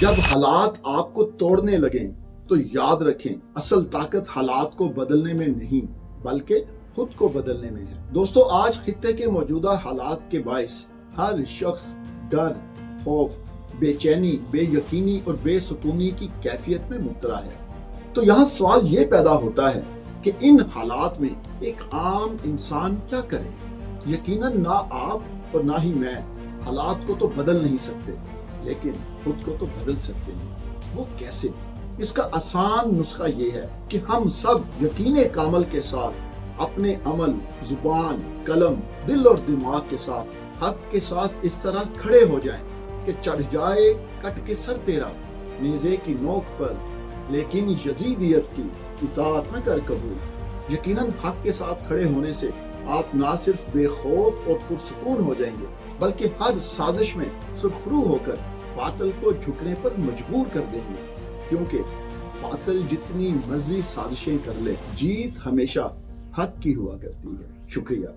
जब हालात आपको तोड़ने लगें तो याद रखें, असल ताकत हालात को बदलने में नहीं बल्कि खुद को बदलने में है। दोस्तों, आज खित्ते के मौजूदा हालात के बायस हर शख्स डर, खौफ, बेचैनी, बेयकीनी और बेसुकूनी की कैफियत में मुब्तला है। तो यहाँ सवाल ये पैदा होता है कि इन हालात में एक आम इंसान क्या करे? यकीनन ना आप और ना ही मैं हालात को तो बदल नहीं सकते, लेकिन खुद को तो बदल सकते हैं। वो कैसे? इसका आसान नुस्खा ये है कि हम सब यकीन कामल के साथ अपने अमल, जुबान, कलम, दिल और दिमाग के साथ हक के साथ इस तरह खड़े हो जाएं कि चढ़ जाए कट के सर तेरा नेज़े की नोक पर, लेकिन यजीदियत की इताअत न कर कबूल। यकीनन हक के साथ खड़े होने से आप ना सिर्फ बेखौफ और पुरसुकून हो जाएंगे, बल्कि हर साजिश में सुरखरू होकर बातिल को झुकने पर मजबूर कर देंगे, क्योंकि बातिल जितनी मर्जी साजिशें कर ले, जीत हमेशा हक की हुआ करती है। शुक्रिया।